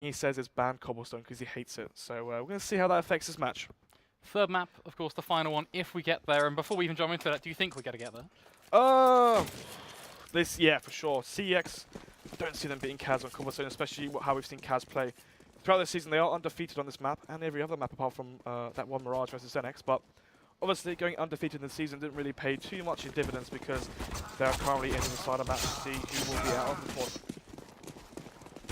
he says it's banned cobblestone because he hates it. So we're going to see how that affects this match. Third map, of course, the final one, if we get there. And before we even jump into that, do you think we're going to get there? Yeah, for sure. CeX, I don't see them beating CAZ on cobblestone, especially how we've seen CAZ play. Throughout the season, they are undefeated on this map and every other map apart from that one Mirage versus CeX. But obviously, going undefeated in the season didn't really pay too much in dividends because they are currently in the decider match to see who will be out of the tournament.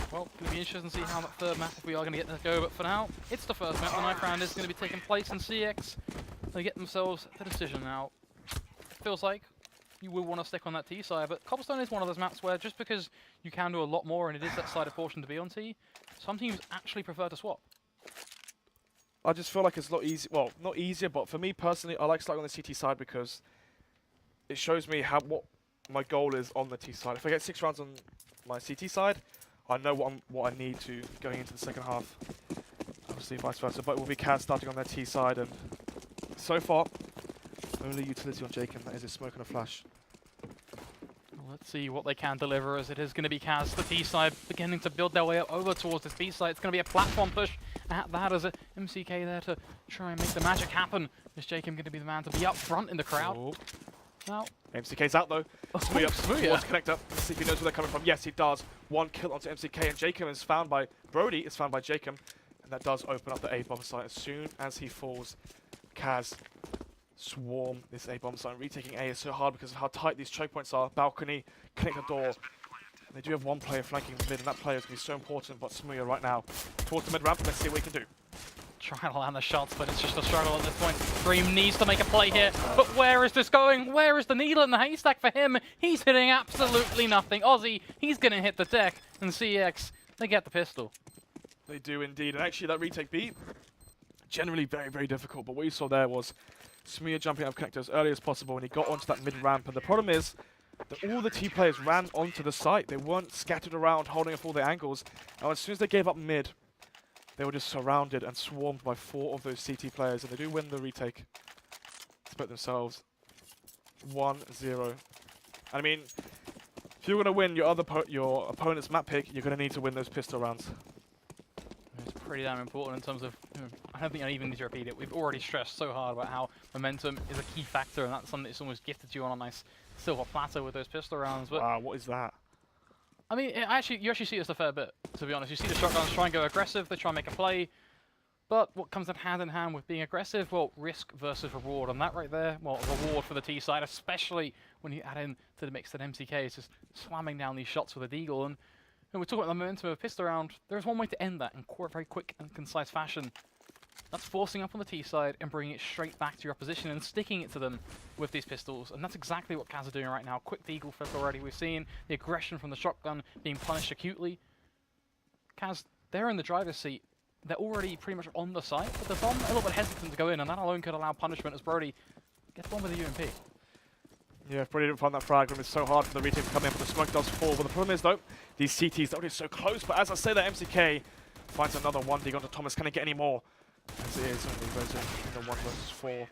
Well, it's going to be interesting to see how that third map, if we are going to get to go. But for now, it's the first map. The ninth round is going to be taking place, and CeX, they get themselves the decision now. Feels like you will want to stick on that T side, but Cobblestone is one of those maps where just because you can do a lot more and it is that sided portion to be on T, some teams actually prefer to swap. I just feel like it's a lot easier. Well, not easier, but for me personally, I like starting on the CT side because it shows me what my goal is on the T side. If I get 6 rounds on my CT side, I know what I need to going into the second half. Obviously, vice versa, but it will be CAZ starting on their T side, and so far, only utility on Jacob. That is a smoke and a flash. Let's see what they can deliver, as it is going to be CAZ, the T side, beginning to build their way up over towards this B side. It's going to be a platform push at that, as a MCK there to try and make the magic happen. Is Jacob going to be the man to be up front in the crowd? Oh. Now, MCK's out though. Smooth up towards connector. Let's see if he knows where they're coming from. Yes, he does. 1 kill onto MCK, and Jacob is found by Brody. Is found by Jacob, and that does open up the A bomb site. As soon as he falls, CAZ swarm this A bomb site. Retaking A is so hard because of how tight these choke points are. Balcony, connect the door. They do have one player flanking mid, and that player is going to be so important. But Smooya right now towards the mid ramp. Let's see what he can do. trying to land the shots, but it's just a struggle at this point. Dream needs to make a play here, but where is this going? Where is the needle in the haystack for him? He's hitting absolutely nothing. Aussie, he's going to hit the deck, and CeX, they get the pistol. They do indeed, and actually that retake B, generally very, very difficult, but what you saw there was Smooya jumping out of connector as early as possible when he got onto that mid-ramp, and the problem is that all the T players ran onto the site. They weren't scattered around, holding off all their angles, and as soon as they gave up mid, they were just surrounded and swarmed by 4 of those CT players, and they do win the retake. Split themselves 1-0. I mean, if you're going to win your opponent's map pick, you're going to need to win those pistol rounds. It's pretty damn important in terms of, I don't think I even need to repeat it. We've already stressed so hard about how momentum is a key factor, and that's something that's almost gifted you on a nice silver platter with those pistol rounds. But wow, what is that? I mean, you actually see this a fair bit, to be honest. You see the shotguns try and go aggressive, they try and make a play, but what comes hand in hand with being aggressive? Well, risk versus reward, and that right there, well, reward for the T side, especially when you add in to the mix that MCK is just slamming down these shots with a deagle. And we're talking about the momentum of a pistol round. There's one way to end that in very quick and concise fashion. That's forcing up on the T side and bringing it straight back to your opposition and sticking it to them with these pistols. And that's exactly what CAZ are doing right now. Quick deagle flip already. We've seen the aggression from the shotgun being punished acutely. CAZ, they're in the driver's seat. They're already pretty much on the site, but they're a little bit hesitant to go in, and that alone could allow punishment as Brody gets one with the UMP. Yeah, if Brody didn't find that frag, it's so hard for the retake to come in, but the smoke does fall. But the problem is, though, these CTs are already so close. But as I say that, MCK finds another 1D onto Thomas. Can he get any more? As it is only goes in the 1 versus 4.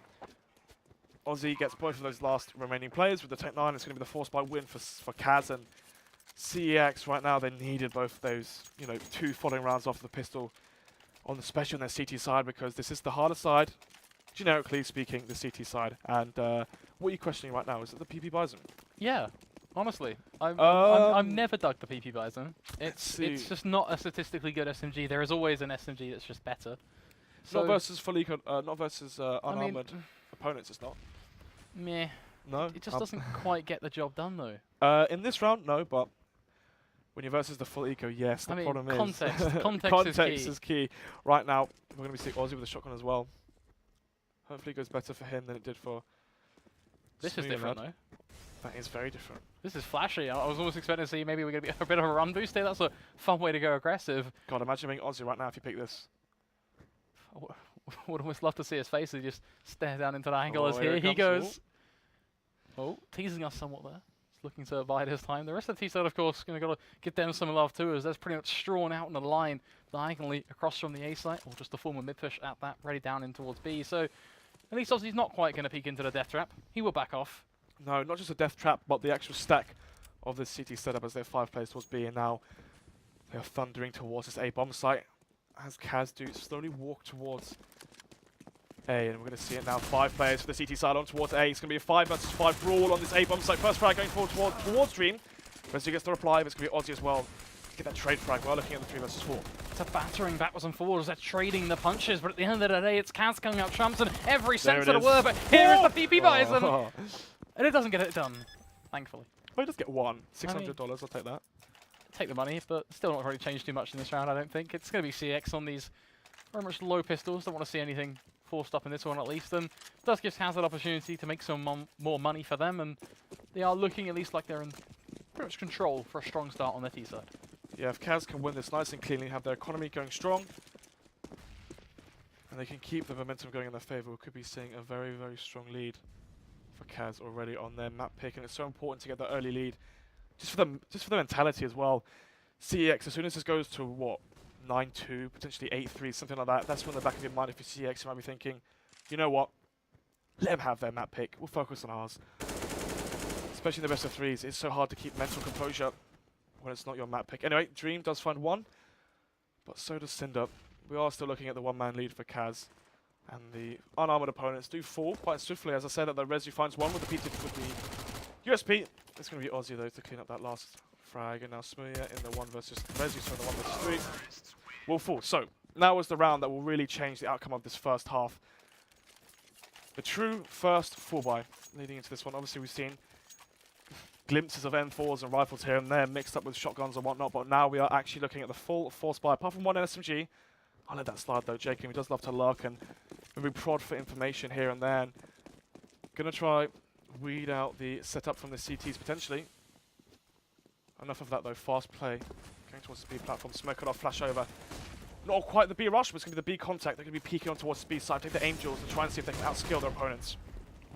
Aussie gets both of those last remaining players with the Tech 9. It's going to be the force by win for CAZ and CeX. Right now, they needed both of those, 2 following rounds off the pistol, especially on their CT side, because this is the harder side, generically speaking, the CT side. And what are you questioning right now? Is it the PP Bison? Yeah, honestly. I've never dug the PP Bison. It's just not a statistically good SMG. There is always an SMG that's just better. So not versus fully, not versus unarmored opponents, it's not. Meh. No? It just doesn't quite get the job done, though. In this round, no, but when you're versus the full eco, yes. The problem is context is key. Right now, we're going to be seeing Aussie with a shotgun as well. Hopefully it goes better for him than it did for This is different, though. That is very different. This is flashy. I was almost expecting to see maybe we're going to be a bit of a run boost here. That's a fun way to go aggressive. God, imagine being Aussie right now if you pick this. Would almost love to see his face. He just stare down into the angle as here he goes. Oh, teasing us somewhat there. He's looking to bide his time. The rest of the T-side, of course, going to got to give them some love too, as that's pretty much strawn out in the line diagonally across from the A site, or just a form of mid push at that, ready down in towards B. So at least obviously he's not quite going to peek into the death trap. He will back off. No, not just a death trap, but the actual stack of this CT setup as their 5 players towards B. And now They are thundering towards this A bomb site as CAZ do slowly walk towards A, and we're going to see it now. 5 players for the CT side on towards A. It's going to be a 5 versus 5 brawl on this A bomb site. First frag going forward towards Dream. Rezu gets the reply, but it's going to be Aussie as well. Get that trade frag. We're looking at the 3 versus 4. It's a battering backwards and forwards. They're trading the punches, but at the end of the day, it's CAZ coming up trumps in every sense of the word. But here is the PP Bison, and it doesn't get it done, thankfully. Well, he does get one. $600. I'll take that. Take the money, but still not really changed too much in this round, I don't think. It's going to be CeX on these very much low pistols. Don't want to see anything forced up in this one at least. And it does give CAZ an opportunity to make some more money for them, and they are looking at least like they're in pretty much control for a strong start on their T side. Yeah, if CAZ can win this nice and cleanly, have their economy going strong, and they can keep the momentum going in their favour, we could be seeing a very, very strong lead for CAZ already on their map pick, and it's so important to get that early lead. Just for the mentality as well. CeX, as soon as this goes to what, 9-2, potentially 8-3, something like that, that's when the back of your mind, if you're CeX, you might be thinking, you know what, let them have their map pick, we'll focus on ours. Especially in the best of 3s, it's so hard to keep mental composure when it's not your map pick. Anyway, Dream does find one, but so does Cinder. We are still looking at the one-man lead for CAZ, and the unarmored opponents do fall quite swiftly. As I said, that the Rezu finds one with the PT with the USP. It's going to be Aussie though to clean up that last frag, and now Smooya in the 1 versus Rezu, so the 1 versus 3 will fall. So now is the round that will really change the outcome of this first half. The true first 4-buy leading into this one. Obviously, we've seen glimpses of M4s and rifles here and there mixed up with shotguns and whatnot, but now we are actually looking at the full force buy, apart from one SMG. I'll let that slide though. Jacob, he does love to lurk and maybe prod for information here and there. And gonna try weed out the setup from the CTs potentially. Enough of that though. Fast play going towards the B platform. Smoke it off, flash over. Not quite the B rush, but it's gonna be the B contact. They're gonna be peeking on towards the B side, take the aim duels and try and see if they can outskill their opponents.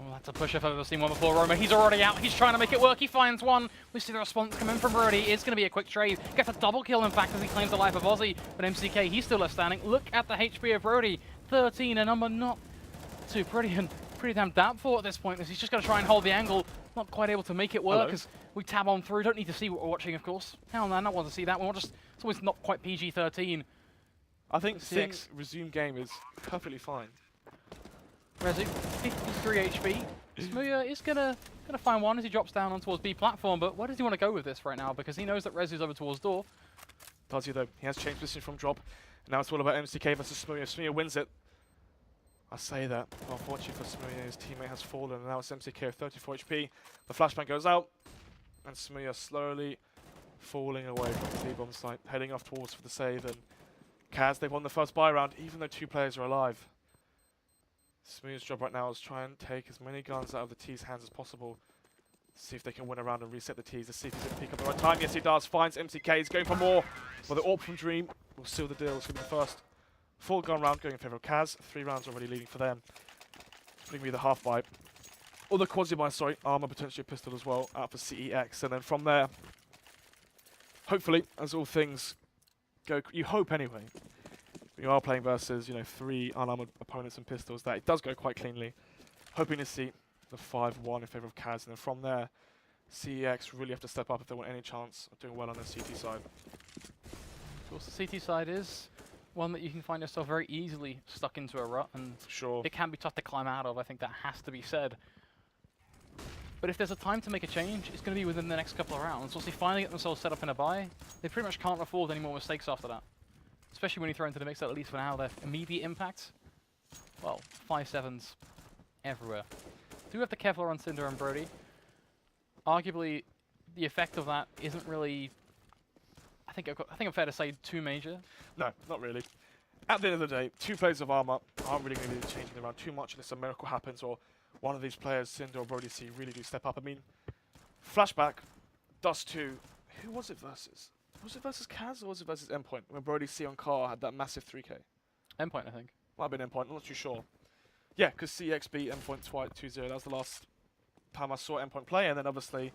Oh, that's a push if I've ever seen one before. Roma, he's already out. He's trying to make it work. He finds one. We see the response coming from Brody. It's going to be a quick trade. Gets a double kill, in fact, as he claims the life of Aussie. But MCK, he's still left standing. Look at the HP of Brody. 13, a number not too pretty and pretty damn doubtful at this point, as he's just going to try and hold the angle. Not quite able to make it work as we tab on through. Don't need to see what we're watching, of course. Hell no, I don't want to see that. We're just, it's always not quite PG-13. I think CeX resume game is perfectly fine. Rezu, 53 HP. Smooya is gonna find one as he drops down on towards B platform, but where does he want to go with this right now? Because he knows that Rezu's over towards door. Does he though? He has changed position from drop. Now it's all about MCK versus Smooya. Smooya wins it. I say that. Well, unfortunately for Smooya, his teammate has fallen, and now it's MCK with 34 HP. The flashbang goes out, and Smooya slowly falling away from the B-bomb site, heading off towards for the save. And CAZ, they've won the first buy round, even though 2 players are alive. Smooya's job right now is try and take as many guns out of the T's hands as possible. See if they can win a round and reset the T's. Let's see if he's going to pick up the right time. Yes, he does. Finds MCK. He's going for more. Well, the AWP from Dream will seal the deal. It's going to be the first full gun round going in favour of CAZ. 3 rounds already leading for them. Bring me the half buy. Or the quasi-buy, sorry. Armor, potentially a pistol as well, out for CEX. And then from there, hopefully, as all things go, you hope anyway, you are playing versus, you know, 3 unarmored opponents and pistols, that it does go quite cleanly. Hoping to see the 5-1 in favour of CAZ, and then from there, CEX really have to step up if they want any chance of doing well on the CT side. Of course, the CT side is one that you can find yourself very easily stuck into a rut, and sure, it can be tough to climb out of. I think that has to be said. But if there's a time to make a change, it's going to be within the next couple of rounds. Once they finally get themselves set up in a buy, they pretty much can't afford any more mistakes after that. Especially when you throw into the mix, at least for now, their immediate impact. Well, 5-7s everywhere. Do have the Kevlar on Cinder and Brody. Arguably, the effect of that isn't really, I think I'm fair to say, too major. No, not really. At the end of the day, 2 players of armor aren't really going to be changing the round too much unless a miracle happens or one of these players, Cinder or Brody C, really do step up. I mean, flashback, Dust 2, who was it versus? Was it versus CAZ or was it versus Endpoint when Brody C on car had that massive 3K? Endpoint, I think. Might have been Endpoint, I'm not too sure. Yeah, because CeX beat Endpoint twice 2-0. That was the last time I saw Endpoint play, and then obviously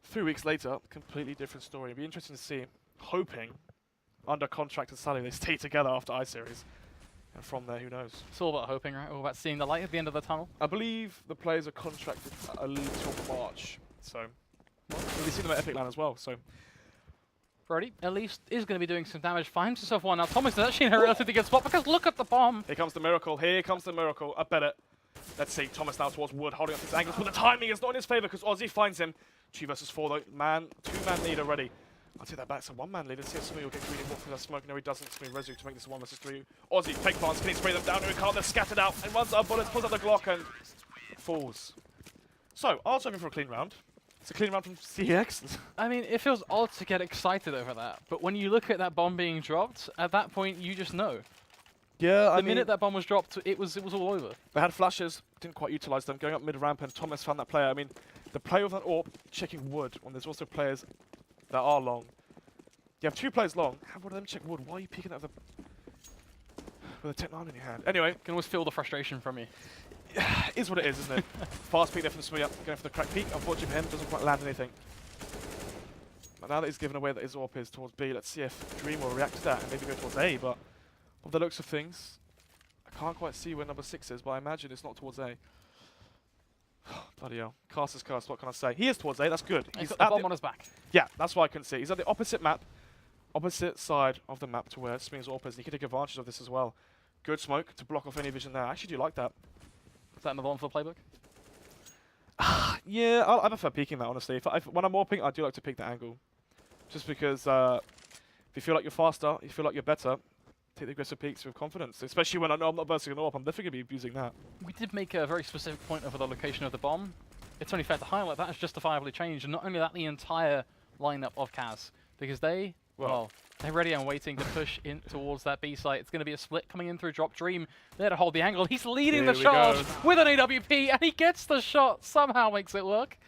3 weeks later, completely different story. It'd be interesting to see, hoping, under contract and Sally, they stay together after I-Series. And from there, who knows? It's all about hoping, right? All about seeing the light at the end of the tunnel. I believe the players are contracted until March, so we'll be seeing them at Epic Land as well. So Brody at least is going to be doing some damage. Finds himself one. Now Thomas is actually in a relatively good spot because look at the bomb. Here comes the miracle. Here comes the miracle. I bet it. Let's see. Thomas now towards Wood, holding up his angles, but the timing is not in his favor because Ozzy finds him. 2 versus 4 though. Two-man lead already. I'll take that back. It's a 1-man lead. Let's see if Smooth will get greedy more for that smoke. No, he doesn't. Smooth Rezu to make this a 1 versus 3. Ozzy, fake plants. Can he spray them down? No, he can't. They're scattered out and runs out of bullets, pulls out the Glock and falls. So, I was hoping for a clean round. It's a clean round from CeX. I mean, it feels odd to get excited over that, but when you look at that bomb being dropped, at that point you just know. Yeah, The minute that bomb was dropped, it was all over. They had flashes, didn't quite utilize them. Going up mid-ramp and Thomas found that player. I mean, the player with an AWP checking Wood when there's also players that are long. You have 2 players long. How would them check Wood? Why are you peeking at the with a Tech 9 in your hand? Anyway, Can always feel the frustration from me. is what it is, isn't it? Fast peek there from the Smooth up, going for the crack peek. Unfortunately for him, doesn't quite land anything. But now that he's given away that his AWP is towards B, let's see if Dream will react to that and maybe go towards A. But of the looks of things, I can't quite see where number 6 is, but I imagine it's not towards A. Bloody hell. Cast is cast, what can I say? He is towards A, that's good. He's got the bomb on his back. Yeah, that's why I couldn't see. He's at the opposite map, opposite side of the map to where Sming's AWP is. And he can take advantage of this as well. Good smoke to block off any vision there. I actually do like that. Is that another one for the playbook? Yeah, I prefer peeking that, honestly. When I'm AWPing, I do like to peek the angle. Just because if you feel like you're faster, you feel like you're better, take the aggressive peeks with confidence. Especially when I know I'm not bursting an AWP, I'm definitely going to be abusing that. We did make a very specific point over the location of the bomb. It's only fair to highlight that has justifiably changed, and not only that, the entire lineup of CAZ. Because they, well, they're ready and waiting to push in towards that B site. It's going to be a split coming in through Drop Dream. There to hold the angle. He's leading the charge with an AWP, and he gets the shot. Somehow makes it work.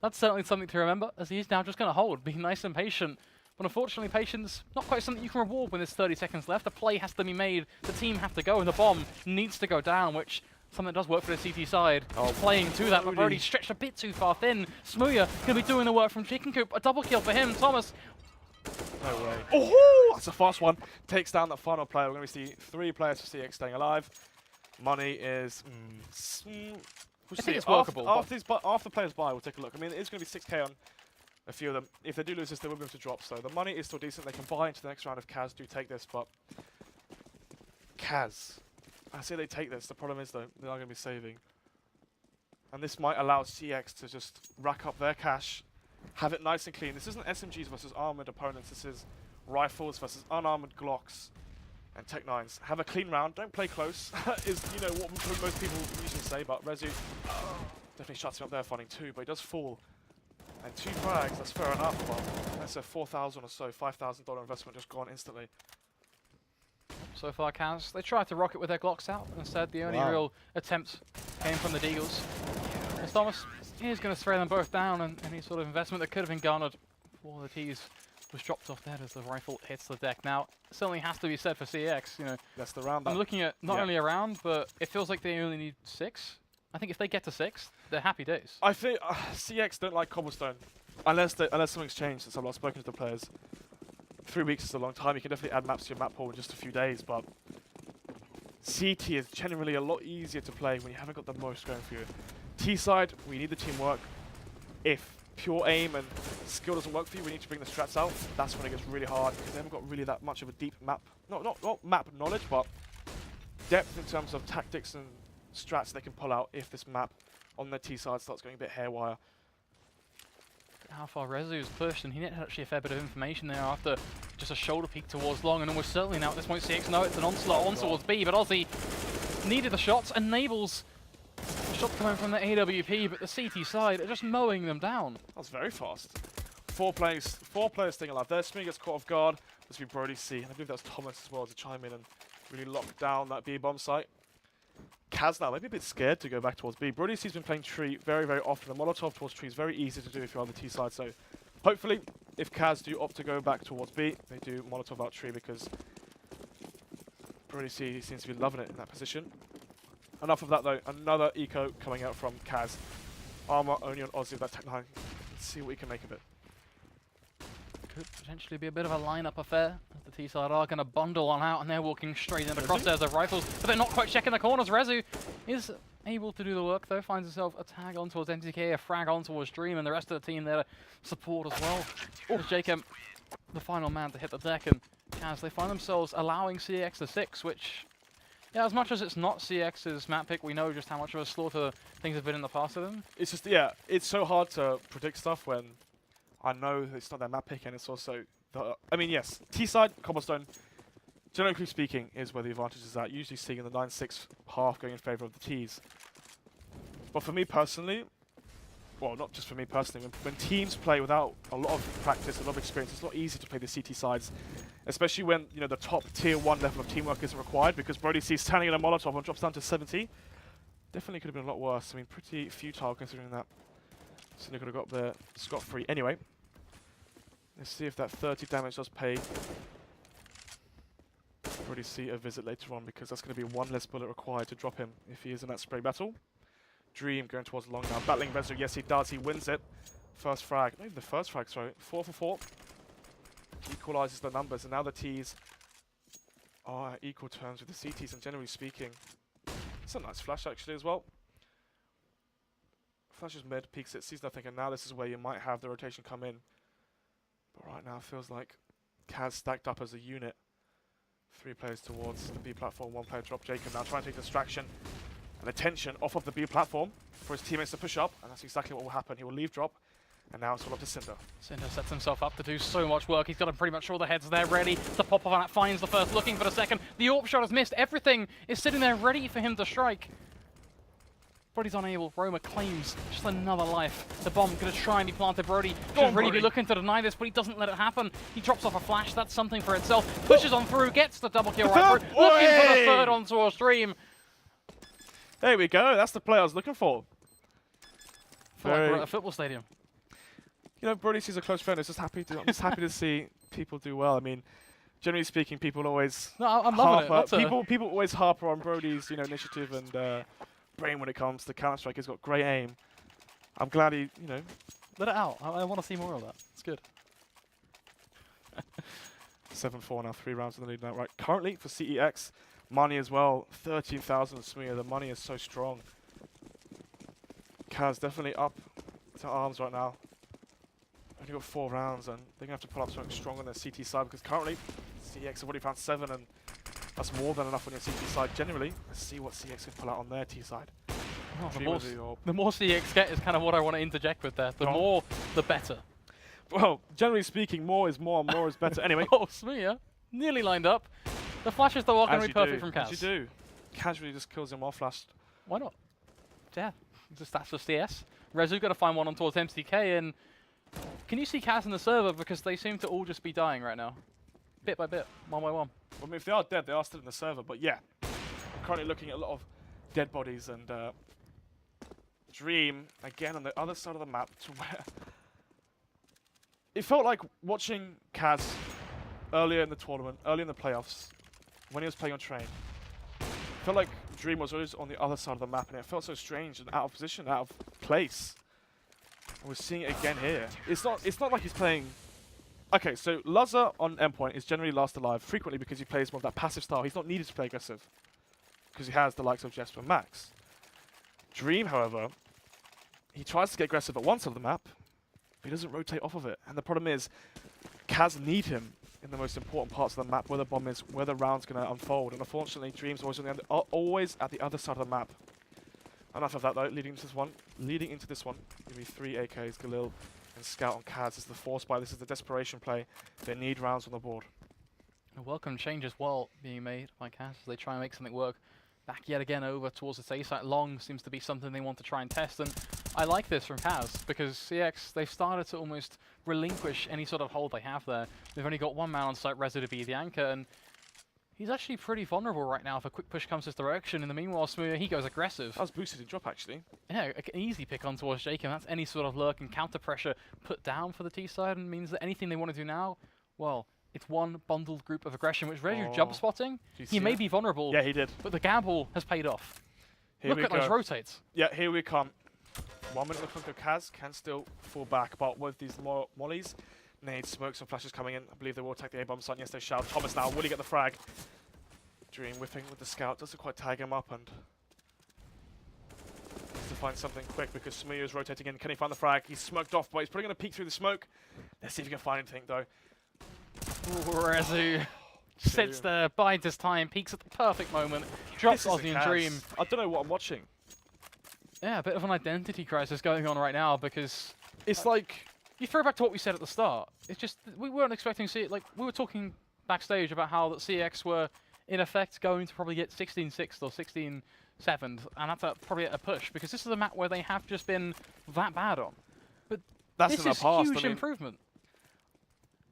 That's certainly something to remember, as he's now just going to hold, being nice and patient. But unfortunately, patience, not quite something you can reward when there's 30 seconds left. The play has to be made. The team have to go, and the bomb needs to go down, which something that does work for the CT side. He's playing to that, but already stretched a bit too far thin. Smooya going to be doing the work from Chicken Coop. A double kill for him. Thomas. No way. Oh, that's a fast one. Takes down that final player. We're going to see 3 players for CeX staying alive. Money is... I think it's workable. After players buy, we'll take a look. I mean, it's going to be 6k on a few of them. If they do lose this, they will be able to drop. So the money is still decent. They can buy into the next round if CAZ do take this, but... CAZ. I say they take this. The problem is, though, they are going to be saving. And this might allow CeX to just rack up their cash, have it nice and clean. This isn't SMGs versus armored opponents. This is rifles versus unarmored Glocks and Tech 9s. Have a clean round. Don't play close, is, you know, what most people usually say, but Rezu definitely shuts him up there, finding 2, but he does fall. And 2 frags, that's fair enough, but that's a 4,000 or so, $5,000 investment just gone instantly. So far, CAZ, they tried to rocket with their Glocks out. Instead, the only real attempt came from the Deagles. As Thomas is going to spray them both down, and any sort of investment that could have been garnered for the T's was dropped off there as the rifle hits the deck. Now, it certainly has to be said for CeX. You know, that's the round. I'm looking at not only a round, but it feels like they only need 6. I think if they get to 6, they're happy days. I think CeX don't like cobblestone, unless something's changed since I've last spoken to the players. 3 weeks is a long time. You can definitely add maps to your map pool in just a few days, but CT is generally a lot easier to play when you haven't got the most going for you. T side, we need the teamwork. If pure aim and skill doesn't work for you, we need to bring the strats out. That's when it gets really hard because they haven't got really that much of a deep map, not map knowledge, but depth in terms of tactics and strats they can pull out if this map on their T side starts going a bit haywire. How far Rezu's pushed, and he had actually a fair bit of information there after just a shoulder peek towards long, and almost certainly now at this point CeX know it's an onslaught on towards B, but Ozzy needed the shots, enables the shot coming from the AWP, but the CT side are just mowing them down. That was very fast. 4 players staying alive. There, Smee gets caught off guard. This will be Brody C, and I believe that was Thomas as well to chime in and really lock down that B bomb site. CAZ now maybe a bit scared to go back towards B. Brody C's been playing tree very, very often. The Molotov towards tree is very easy to do if you're on the T side. So hopefully, if CAZ do opt to go back towards B, they do Molotov out tree because Brody C seems to be loving it in that position. Enough of that though. Another eco coming out from CAZ. Armor only on Ozzy with that Tech 9. Let's see what we can make of it. Could potentially be a bit of a lineup affair. The T side are going to bundle on out, and they're walking straight into crosshairs of rifles, but they're not quite checking the corners. Rezu is able to do the work though, finds himself a tag on towards MTK, a frag on towards Dream, and the rest of the team there to support as well. As Jacob the final man to hit the deck, and CAZ, they find themselves allowing CeX to 6, which, yeah, as much as it's not CX's map pick, we know just how much of a slaughter things have been in the past of them. It's just, yeah, it's so hard to predict stuff when I know it's not their map pick, and it's also the, I mean, yes, T-side, Cobblestone, generally speaking, is where the advantage is at. Usually seeing the 9-6 half going in favor of the Ts. But for me personally, well, not just for me personally, when teams play without a lot of practice, a lot of experience, it's not easy to play the CT sides, especially when, you know, the top tier 1 level of teamwork isn't required, because Brody sees standing in a Molotov and drops down to 70. Definitely could have been a lot worse. I mean, pretty futile considering that. So they could have got there scot-free. Anyway, let's see if that 30 damage does pay. Brody see a visit later on, because that's going to be one less bullet required to drop him if he is in that spray battle. Dream going towards long now, battling Rezo. Yes, he does. He wins it. First frag. Not even the first frag, sorry. 4 for 4. Equalizes the numbers, and now the Ts are at equal terms with the CTs, and generally speaking, it's a nice flash actually as well. Flashes mid, peeks it, sees nothing, and now this is where you might have the rotation come in. But right now it feels like CAZ stacked up as a unit. 3 players towards the B platform, 1 player drop. Jacob now trying to take distraction and attention off of the B platform for his teammates to push up, and that's exactly what will happen. He will leave drop, and now it's all up to Cinder. Cinder sets himself up to do so much work. He's got pretty much all the heads there ready. The pop of that finds the first, looking for the second. The AWP shot has missed. Everything is sitting there ready for him to strike. Brody's unable. Roma claims just another life. The bomb going to try and be planted. Brody should really be looking to deny this, but he doesn't let it happen. He drops off a flash. That's something for itself. Pushes on through, gets the double kill right through. Looking for the third onto a stream. There we go. That's the play I was looking for. Feel like we're at a football stadium. You know, Brody sees a close friend. I'm just happy to see people do well. I mean, generally speaking, people always I'm loving it. People always harper on Brody's, you know, initiative and brain when it comes to Counter-Strike. He's got great aim. I'm glad he, you know, let it out. I want to see more of that. It's good. 7-4 now, 3 rounds in the lead now. Right, currently for CEX, money as well, 13,000 Smear. The money is so strong. CAZ definitely up to arms right now. Only got 4 rounds, and they're going to have to pull up something strong on their CT side, because currently CEX have already found 7, and that's more than enough on your CT side generally. Let's see what CEX can pull out on their T side. Oh, the more CEX get is kind of what I want to interject with there. The more, the better. Well, generally speaking, more is more and more is better. Anyway. Oh, Smear. Nearly lined up. The flash is the walk and be perfect from CAZ. As you do. Casually just kills him while flashed. Why not? Yeah. That's just CS. Rezu got to find one on towards MCK, and can you see CAZ in the server, because they seem to all just be dying right now, bit by bit, one by one. Well, I mean, if they are dead, they are still in the server. But yeah, I'm currently looking at a lot of dead bodies, and Dream again on the other side of the map, to where it felt like watching CAZ earlier in the tournament, earlier in the playoffs, when he was playing on Train. It felt like Dream was always on the other side of the map, and it felt so strange and out of position, out of place. And we're seeing it again here. It's not like he's playing. Okay, so Luzza on endpoint is generally last alive frequently because he plays more of that passive style. He's not needed to play aggressive because he has the likes of Jesper and Max. Dream, however, he tries to get aggressive at one side of the map, but he doesn't rotate off of it. And the problem is, CAZ need him in the most important parts of the map, where the bomb is, where the round's going to unfold. And unfortunately, Dream's always at the other side of the map. Enough of that though. Leading into this one, give me 3 AKs, Galil and Scout on CAZ. This is the force buy. This is the desperation play. They need rounds on the board. A welcome change as well being made by CAZ as they try and make something work. Back yet again over towards its A site. Long seems to be something they want to try and test, and I like this from CAZ, because CX, they've started to almost relinquish any sort of hold they have there. They've only got one man on site, Rezo, to be the anchor, and he's actually pretty vulnerable right now if a quick push comes his direction. In the meanwhile, Smear, he goes aggressive. That was boosted in drop, actually. Yeah, an easy pick on towards Jacob. That's any sort of lurk and counter pressure put down for the T side, and means that anything they want to do now, well, it's one bundled group of aggression, which Rezu jump spotting. He may be vulnerable. Yeah, he did. But the gamble has paid off. Look at those rotates. Yeah, here we come. 1 minute on the clock of CAZ, can still fall back, but with these mollies, nades, smokes and flashes coming in. I believe they will take the A-bomb site. Yes, they shall. Thomas now, will he get the frag? Dream whiffing with the scout, doesn't quite tag him up, and needs to find something quick because Smear is rotating in. Can he find the frag? He's smoked off, but he's putting in a peek through the smoke. Let's see if he can find anything though. Rezu sits there, bides his time, peaks at the perfect moment, drops This is a Aussie and CAZ. Dream. I don't know what I'm watching. Yeah, a bit of an identity crisis going on right now because It's like... you throw back to what we said at the start. It's just we weren't expecting to see it. Like we were talking backstage about how that CeX were in effect going to probably get 16-6 or 16-7, and that's probably a push because this is a map where they have just been that bad on. But That's this in the is past, huge I mean, improvement.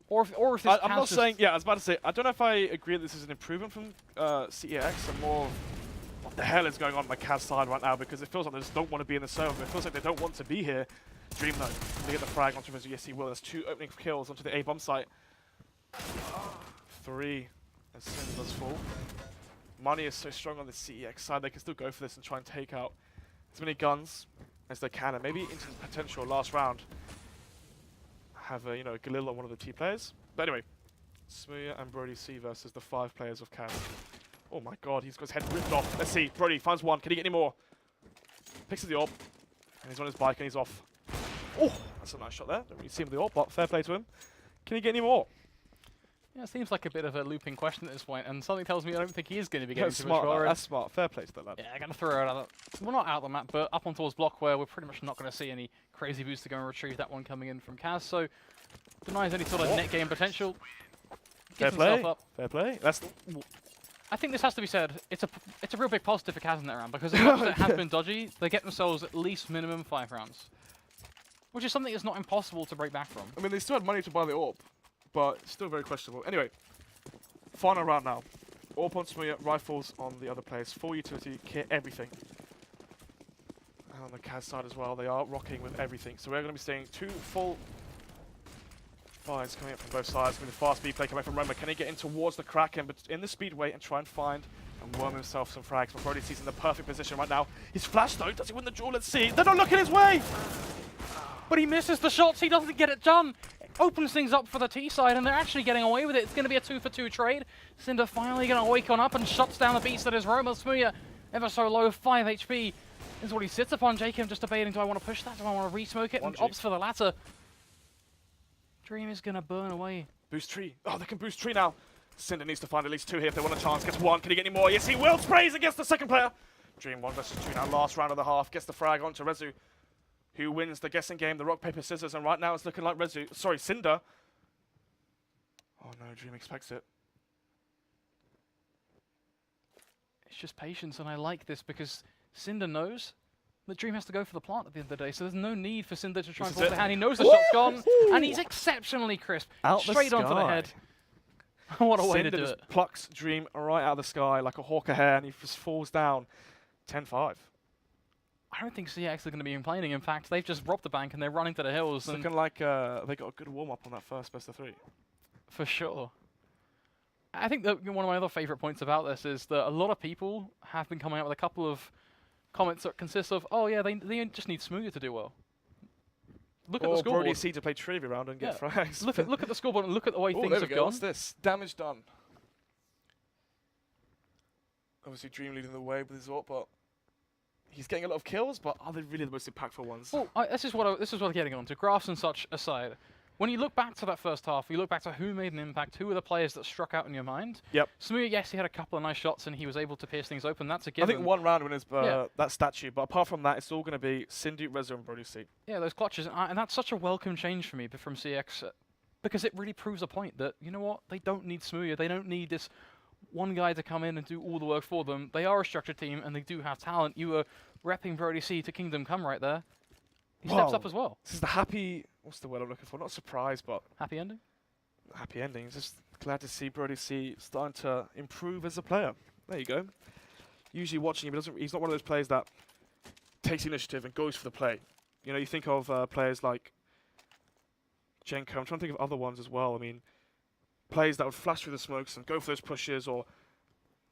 Or if this I'm not has saying... Yeah, I was about to say, I don't know if I agree that this is an improvement from CeX and more of what the hell is going on my CAZ side right now because it feels like they just don't want to be in the server. It feels like they don't want to be here. Dream though, they get the frag onto Rezu. Yes, he will. There's 2 opening kills onto the A bomb site. 3 as soon as does fall. Money is so strong on the CEX side, they can still go for this and try and take out as many guns as they can, and maybe into the potential last round have a, you know, Galil on one of the T players. But anyway, Smooya and Brody C versus the 5 players of CAZ. Oh my god, he's got his head ripped off. Let's see, Brody finds one. Can he get any more? Picks up the orb, and he's on his bike and he's off. Oh, that's a nice shot there. Don't really see him with the orb, but fair play to him. Can he get any more? Yeah, it seems like a bit of a looping question at this point, and something tells me I don't think he is going to be getting That's too smart. much more. That's smart. Fair play to that lad. Yeah, I'm going to throw it out. Well, not out of the map, but up on towards block where we're pretty much not going to see any crazy boosts to go and retrieve that one coming in from CAZ, so denies any sort of net game potential. Fair Gets play. himself up. Fair play. That's I think this has to be said. It's a real big positive for CAZ in that round because as much as it has been dodgy, they get themselves at least minimum 5 rounds, which is something that's not impossible to break back from. I mean, they still had money to buy the orb, but still very questionable. Anyway, final round now. Orb on Smooya, rifles on the other players, full utility, kit, everything. And on the CAZ side as well, they are rocking with everything. So we're going to be seeing 2 full fires coming up from both sides. With the fast speed play coming from Roma. Can he get in towards the Kraken, but in the speedway and try and find and worm himself some frags? But Brody sees in the perfect position right now. He's flashed though. Does he win the duel? Let's see. They're not looking his way! But he misses the shots. He doesn't get it done. It opens things up for the T side, and they're actually getting away with it. It's going to be a 2-for-2 trade. Cinder finally going to wake on up and shuts down the beast that is Roma. Smooya, ever so low, 5 HP. Is what he sits upon. Jacob just debating, do I want to push that? Do I want to re-smoke it? And opts for the latter. Dream is going to burn away. Boost tree. Oh, they can boost tree now. Cinder needs to find at least 2 here if they want a chance. Gets 1. Can he get any more? Yes, he will. Sprays against the second player. Dream 1 versus 2 now. Last round of the half. Gets the frag onto Rezu, who wins the guessing game, the rock, paper, scissors. And right now it's looking like Rezu. Sorry, Cinder. Oh no, Dream expects it. It's just patience, and I like this because Cinder knows that Dream has to go for the plant at the end of the day, so there's no need for Cinder to try and force the hand. He knows the shot's gone, and he's exceptionally crisp. Out straight onto the head. What a way to do Cinder it. just plucks Dream right out of the sky like a hawk a hare, and he just falls down. 10-5. I don't think CeX are going to be complaining. In fact, they've just robbed the bank and they're running to the hills. It's looking like they got a good warm-up on that first best of 3. For sure. I think that one of my other favourite points about this is that a lot of people have been coming out with a couple of comments that consist of, oh yeah, they just need Smooya to do well. Look at the scoreboard. Brody C to play trivia round and get frags. Look at the scoreboard and look at the way things there we have go. gone. What's this? Damage done. Obviously Dream leading the way with his AWP, but he's getting a lot of kills, but are they really the most impactful ones? Well, this is what I'm getting on to. Graphs and such aside, when you look back to that first half, you look back to who made an impact, who were the players that struck out in your mind. Yep. Smooya, yes, he had a couple of nice shots and he was able to pierce things open. That's a given. I think 1 round when it's that statue, but apart from that, it's all going to be Cindy, Rezo, and Brody C. Yeah, those clutches, and that's such a welcome change for me from CeX, because it really proves a point that, you know what, they don't need Smooya, they don't need this one guy to come in and do all the work for them. They are a structured team and they do have talent. You were repping Brody C to Kingdom Come right there. He steps up as well. This is the happy, what's the word I'm looking for? Not surprise, but happy ending? Happy ending. Just glad to see Brody C starting to improve as a player. There you go. Usually watching him, he's not one of those players that takes initiative and goes for the play. You know, you think of players like Jenko. I'm trying to think of other ones as well. I mean, players that would flash through the smokes and go for those pushes or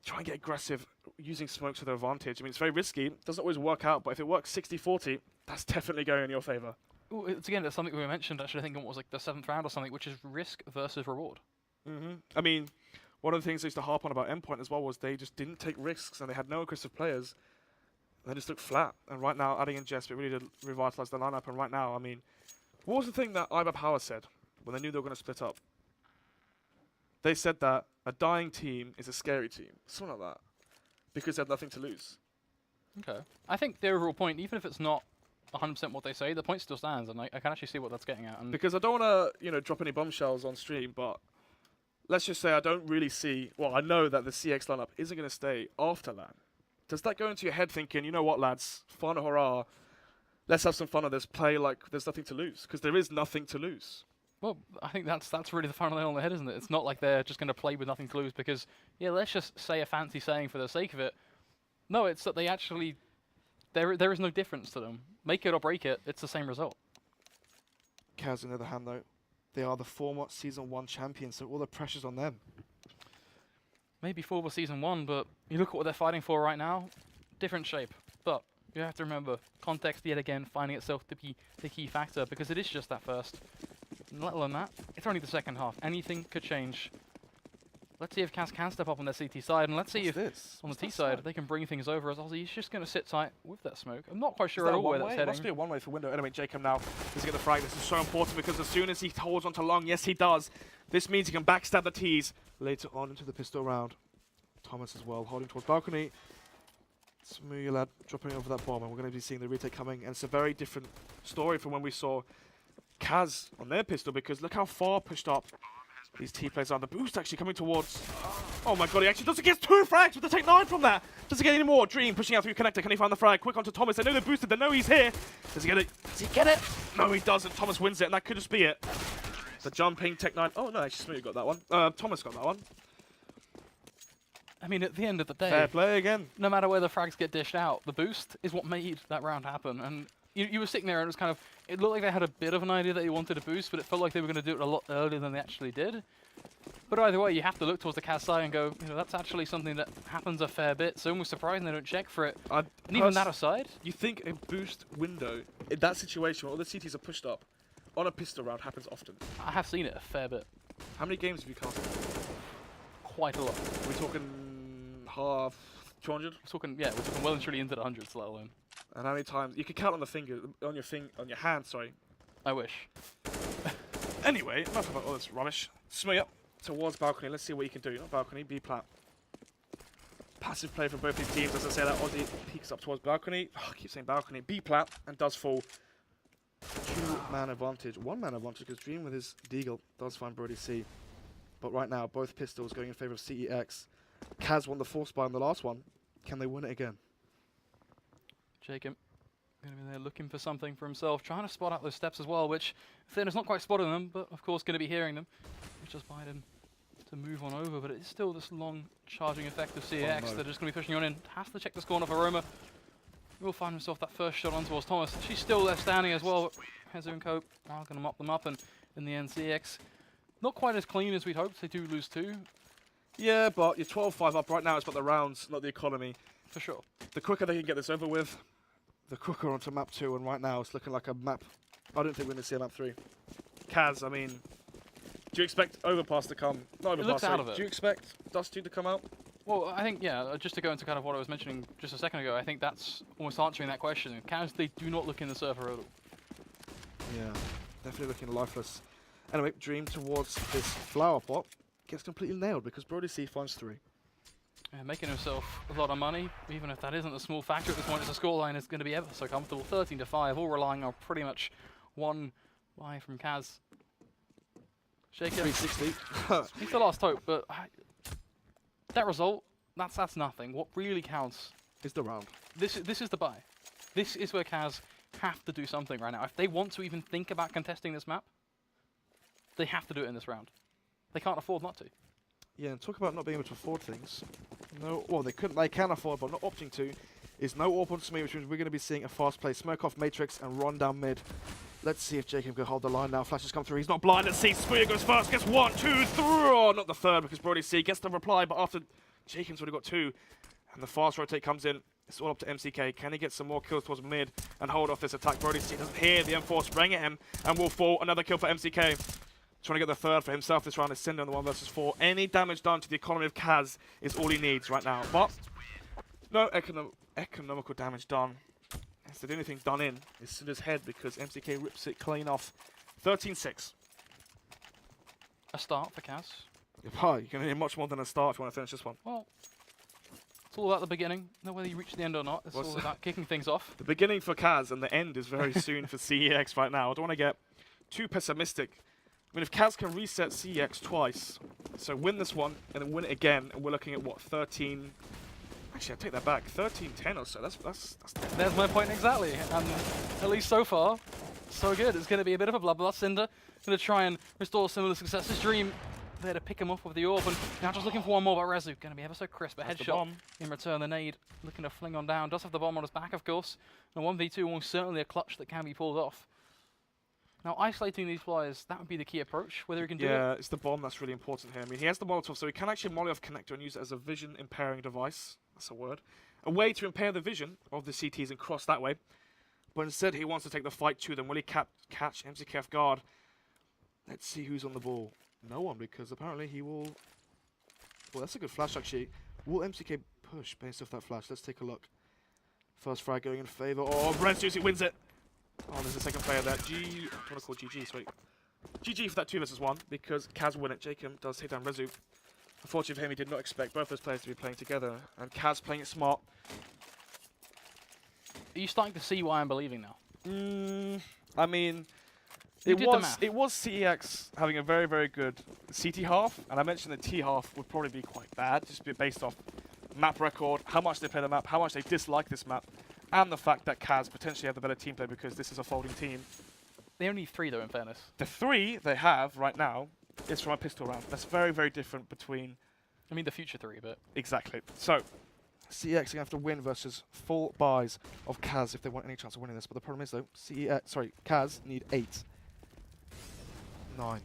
try and get aggressive using smokes to their advantage. I mean, it's very risky. Doesn't always work out, but if it works 60-40, that's definitely going in your favor. It's again, that's something we mentioned actually, I think it was like the 7th round or something, which is risk versus reward. I mean, one of the things I used to harp on about Endpoint as well was they just didn't take risks and they had no aggressive players. They just looked flat. And right now, adding in Jesper really did revitalize the lineup. And right now, I mean, what was the thing that Iba Power said when they knew they were going to split up? they said that a dying team is a scary team. Something like that. Because they have nothing to lose. Okay. I think the overall point, even if it's not 100% what they say, the point still stands, and I can actually see what that's getting at. And Because I don't want to, drop any bombshells on stream, but let's just say I don't really see... Well, I know that the CX lineup isn't going to stay after LAN. Does that go into your head thinking, you know what, lads, fun, hurrah, let's have some fun on this, play like there's nothing to lose? Because there is nothing to lose. well, I think that's really the final nail on the head, isn't it? It's not like they're just going to play with nothing to lose because, yeah, let's just say a fancy saying for the sake of it. No, it's that they actually... There is no difference to them. Make it or break it, it's the same result. CAZ, on the other hand, though, they are the former Season 1 champions, so all the pressure's on them. Maybe former Season 1, but you look at what they're fighting for right now, different shape. But you have to remember, context yet again finding itself to be the key factor because it is just that first. And let alone that, it's only the second half. Anything could change. Let's see if CAZ can step up on their CT side, and let's see if on the T side they can bring things over as Ozzy's just going to sit tight with that smoke. I'm not quite sure at all where that's heading. It must be a one-way for window. Anyway, Jacob now is get the frag. This is so important because as soon as he holds onto long, yes he does, this means he can backstab the T's later on into the pistol round. Thomas as well, holding towards balcony. Smooth lad dropping over that bomb, and we're going to be seeing the retake coming, and it's a very different story from when we saw CAZ on their pistol because look how far pushed up these T players are. The boost actually coming towards... Oh my god, he actually does it, gets 2 frags with the Take 9 from that. Does he get any more? Dream pushing out through connector. Can he find the frag? Quick onto Thomas. They know they're boosted. They know he's here. Does he get it? Does he get it? No, he doesn't. Thomas wins it, and that could just be it. The jumping Tech 9. Oh no, actually Smooth got that one. Thomas got that one. I mean, at the end of the day, Fair play again. no matter where the frags get dished out, the boost is what made that round happen. And you were sitting there and it was kind of... It looked like they had a bit of an idea that they wanted a boost, but it felt like they were going to do it a lot earlier than they actually did. But either way, you have to look towards the CAZ side and go, that's actually something that happens a fair bit. So almost surprising they don't check for it. And even that aside... You think a boost window, in that situation where all the CTs are pushed up, on a pistol round happens often? I have seen it a fair bit. How many games have you casted? Quite a lot. Are we talking half, 200? We're talking well and truly into the hundreds, let alone. And how many times? You can count on the finger, on your hand, sorry. I wish. Anyway, enough about all this rubbish. Smooth up towards balcony. Let's see what you can do. Not balcony, B plat. Passive play from both these teams. As I say that, Aussie peeks up towards balcony. Oh, I keep saying balcony. B plat and does fall. 2-man advantage. 1-man advantage because Dream with his Deagle does find Brody C. But right now, both pistols going in favor of CEX. CAZ won the force buy on the last one. Can they win it again? Jacob going to be there looking for something for himself, trying to spot out those steps as well, which Thin is not quite spotting them, but of course going to be hearing them. It's just Biden to move on over, but it's still this long charging effect of CeX. They're just going to be pushing on in. Has to check the score off Aroma. Will find himself that first shot on towards Thomas. She's still there standing as well. Hezu and Cope are going to mop them up, and in the end, CeX not quite as clean as we'd hoped. They do lose 2. Yeah, but you're 12-5 up right now. It's about the rounds, not the economy. For sure. The quicker they can get this over with, the quicker onto map 2, and right now it's looking like a map. I don't think we're going to see a map 3. CAZ, I mean, do you expect Overpass to come? Not Overpass, looks out of it. Do you expect Dust 2 to come out? Well, I think, yeah, just to go into kind of what I was mentioning just a second ago, I think that's almost answering that question. CAZ, they do not look in the server at all. Yeah, definitely looking lifeless. Anyway, Dream towards this flower pot gets completely nailed because Brody C finds 3. Yeah, making himself a lot of money, even if that isn't a small factor at this point, as the scoreline is going to be ever so comfortable. 13-5, all relying on pretty much one buy from CAZ. Shake it. 360. He's the last hope, but that result, that's nothing. What really counts is the round. This is the buy. This is where CAZ have to do something right now. If they want to even think about contesting this map, they have to do it in this round. They can't afford not to. Yeah, and talk about not being able to afford things. No, well, they can afford, but not opting to. Is no AWP on Smee, which means we're going to be seeing a fast play. Smoke off Matrix and run down mid. Let's see if Jacob can hold the line now. Flashes come through. He's not blind. Let's see. Smee goes first. Gets 1, 2, 3. Oh, not the third because Brody C gets the reply, but after Jacob's already got 2, and the fast rotate comes in, it's all up to MCK. Can he get some more kills towards mid and hold off this attack? Brody C doesn't hear the M4 spraying at him and will fall. Another kill for MCK. Trying to get the third for himself this round is Cinder on the 1 versus 4. Any damage done to the economy of CAZ is all he needs right now. But no economical damage done. As the only thing done in is Cinder's head because MCK rips it clean off. 13-6. A start for CAZ. Oh, you're going to need much more than a start if you want to finish this one. Well, it's all about the beginning. Not whether you reach the end or not. It's all about kicking things off. The beginning for CAZ and the end is very soon for CEX right now. I don't want to get too pessimistic. I mean, if CAZ can reset CEX twice, so win this one and then win it again, and we're looking at what, 13? Actually, I take that back. 13-10 or so. That's There's my point exactly. And at least so far, so good. It's going to be a bit of a bloodbath. Cinder going to try and restore similar successes. Dream there to pick him off with the orb, and now just looking for one more, but Rezu going to be ever so crisp. A headshot in return. The nade looking to fling on down. Does have the bomb on his back, of course. And a 1v2 almost certainly a clutch that can be pulled off. Now, isolating these players, that would be the key approach, whether he can do it. Yeah, it's the bomb that's really important here. I mean, he has the Molotov, so he can actually molly off connector and use it as a vision impairing device. That's a word. A way to impair the vision of the CTs and cross that way. But instead, he wants to take the fight to them. Will he catch MCK off guard? Let's see who's on the ball. No one, because apparently he will... Well, that's a good flash, actually. Will MCK push based off that flash? Let's take a look. First frag going in favor. Oh, Red Susie wins it. Oh, there's a second player there. I don't want to call GG, sorry. GG for that 2 versus 1, because CAZ win it. Jacob does take down Rezu. Unfortunately for him, he did not expect both those players to be playing together, and CAZ playing it smart. Are you starting to see why I'm believing now? I mean, it was CEX having a very, very good CT half, and I mentioned the T half would probably be quite bad, just based off map record, how much they play the map, how much they dislike this map, and the fact that CAZ potentially have the better team play because this is a folding team. They only need 3 though, in fairness. The 3 they have right now is from a pistol round. That's very, very different between... I mean the future 3, but... Exactly. So, CEX are going to have to win versus full buys of CAZ if they want any chance of winning this. But the problem is though, CAZ need 8. 9.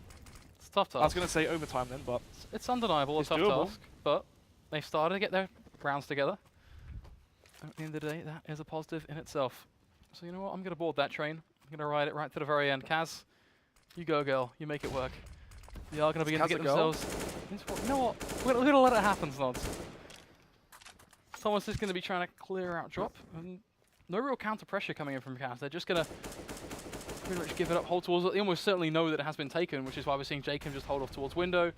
It's a tough task. I was going to say overtime then, but... It's undeniable, it's a tough doable. task. But they started to get their rounds together. At the end of the day, that is a positive in itself. So you know what, I'm going to board that train. I'm going to ride it right to the very end. CAZ, you go girl, you make it work. They are going to begin to get themselves... You know what, we're going to let it happen, Snods. Thomas is going to be trying to clear out drop. And no real counter pressure coming in from CAZ. They're just going to pretty much give it up, hold towards it. They almost certainly know that it has been taken, which is why we're seeing Jacob just hold off towards window.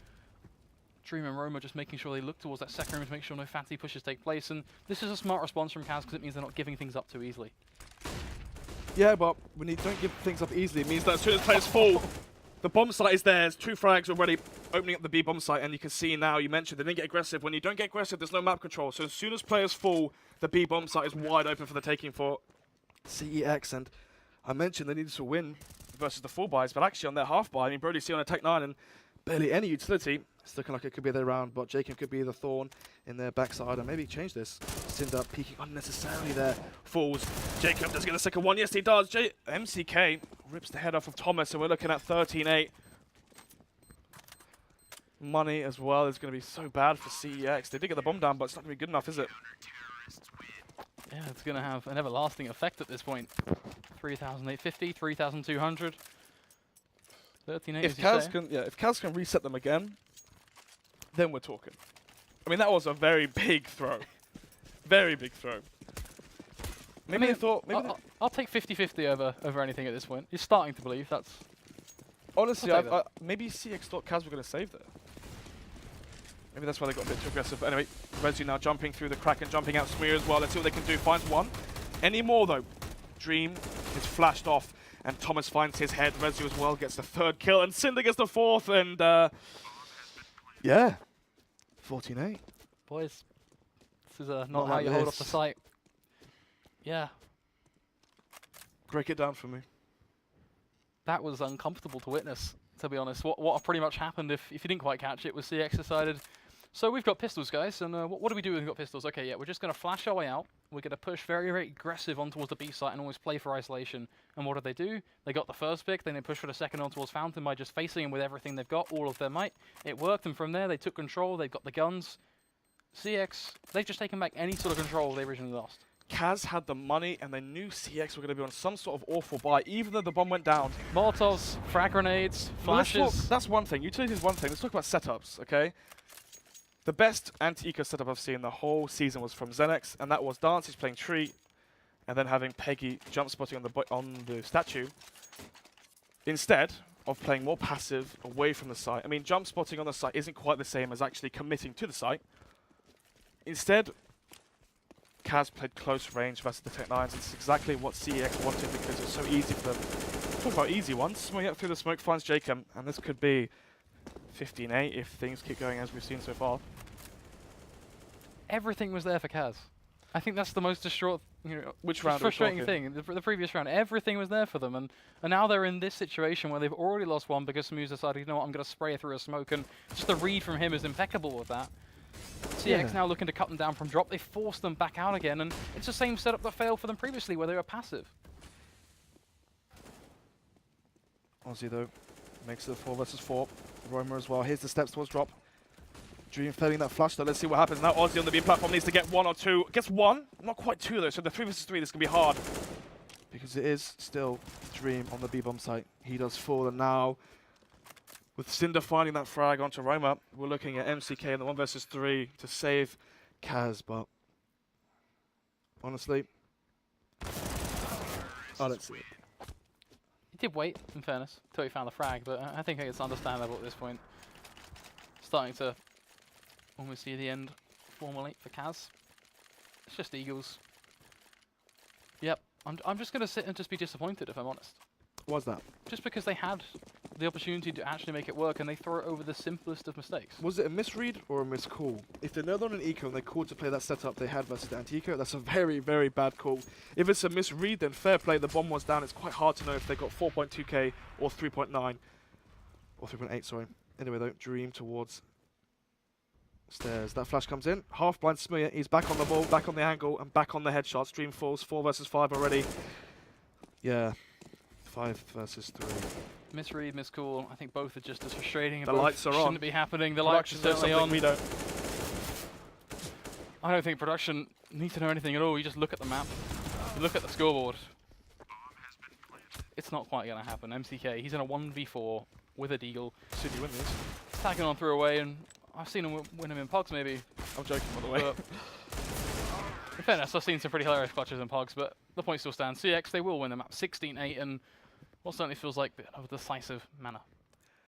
Dream and Roma just making sure they look towards that second room to make sure no fancy pushes take place. And this is a smart response from CAZ because it means they're not giving things up too easily. Yeah, but when you don't give things up easily, it means that as soon as players fall, the bomb site is there. There's 2 frags already opening up the B bomb site, and you can see now, you mentioned they didn't get aggressive. When you don't get aggressive, there's no map control. So as soon as players fall, the B bomb site is wide open for the taking for CEX. And I mentioned they needed to win versus the full buys, but actually on their half buy, I mean, Brody's on a Tech 9 and barely any utility. It's looking like it could be their round, but Jacob could be the thorn in their backside and maybe change this. Cinder peeking unnecessarily there. Falls. Jacob does get the second one. Yes, he does. MCK rips the head off of Thomas, so we're looking at 13-8. Money as well is going to be so bad for CEX. They did get the bomb down, but it's not going to be good enough, is it? Yeah, it's going to have an everlasting effect at this point. 3,850, 3,200. 13-8, If CAZ can reset them again, then we're talking. I mean, that was a very big throw. Very big throw. Maybe they thought... Maybe I'll take 50-50 over anything at this point. You're starting to believe that's... Honestly, maybe CX thought CAZ were going to save there. Maybe that's why they got a bit too aggressive. But anyway, Rezu now jumping through the crack and jumping out Smear as well. Let's see what they can do. Finds one. Any more, though? Dream is flashed off, and Thomas finds his head. Rezu as well gets the 3rd kill, and Cinder gets the 4th, and... yeah. 14-8. Boys, this is not how you hold off the site. Yeah. Break it down for me. That was uncomfortable to witness, to be honest. What pretty much happened, if you didn't quite catch it, was CX decided, so we've got pistols, guys, and what do we do when we've got pistols? Okay, yeah, we're just going to flash our way out. We're going to push very, very aggressive on towards the B site and always play for isolation. And what did they do? They got the first pick, then they pushed for the second on towards Fountain by just facing him with everything they've got, all of their might. It worked, and from there they took control, they've got the guns. CX, they've just taken back any sort of control they originally lost. CAZ had the money, and they knew CX were going to be on some sort of awful buy, even though the bomb went down. Molotovs, frag grenades, flashes. That's one thing. Utility is one thing. Let's talk about setups, okay? The best anti-eco setup I've seen the whole season was from CeX, and that was Dancy's playing Tree, and then having Peggy jump spotting on the statue. Instead, of playing more passive away from the site. I mean, jump spotting on the site isn't quite the same as actually committing to the site. Instead, CAZ played close range versus the Tech9s. It's exactly what CEX wanted because it's so easy for them. Talk about easy ones. Swing up through the smoke, finds Jacob, and this could be 15-8 if things keep going as we've seen so far. Everything was there for CAZ. I think that's the most distraught, Which round are we frustrating talking? thing. The previous round, everything was there for them, and now they're in this situation where they've already lost one because Smooth decided, you know what, I'm going to spray through a smoke, and just the read from him is impeccable with that. CeX now looking to cut them down from drop. They force them back out again, and it's the same setup that failed for them previously, where they were passive. Aussie though makes it a 4 versus 4. Roma as well. Here's the steps towards drop. Dream failing that flush though. Let's see what happens now. Aussie on the B platform needs to get 1 or 2. Gets 1, not quite 2 though. So the 3 versus 3, this can be hard because it is still Dream on the B bomb site. He does fall, and now with Cinder finding that frag onto Roma, we're looking at MCK in the 1 versus 3 to save CAZ. But honestly, I don't see it. He did wait, in fairness, until he found the frag, but I think it's understandable at this point. Starting to almost see the end formally for CAZ. It's just Eagles. Yep, I'm just going to sit and just be disappointed, if I'm honest. What's that? Just because they had the opportunity to actually make it work and they throw it over the simplest of mistakes. Was it a misread or a miscall? If they know they're on an eco and they called to play that setup they had versus the anti-eco, that's a very, very bad call. If it's a misread, then fair play, the bomb was down. It's quite hard to know if they got 4.2k or 3.9. Or 3.8, sorry. Anyway though, Dream towards stairs. That flash comes in. Half blind Smear. He's back on the ball, back on the angle, and back on the headshots. Dream falls 4 versus 5 already. Yeah. 5 versus 3. Misread, miscall. I think both are just as frustrating. The Both lights are on. Shouldn't be happening. The lights are certainly on. We don't. I don't think production need to know anything at all. You just look at the map. You look at the scoreboard. It's not quite going to happen. MCK, he's in a 1v4 with a Deagle. City win this. Tagging on through away, and I've seen him win him in Pogs maybe. I'm joking, by the way. In fairness, I've seen some pretty hilarious clutches in Pogs, but the point still stands. CeX, they will win the map 16-8 in what certainly feels like a bit of a decisive manner.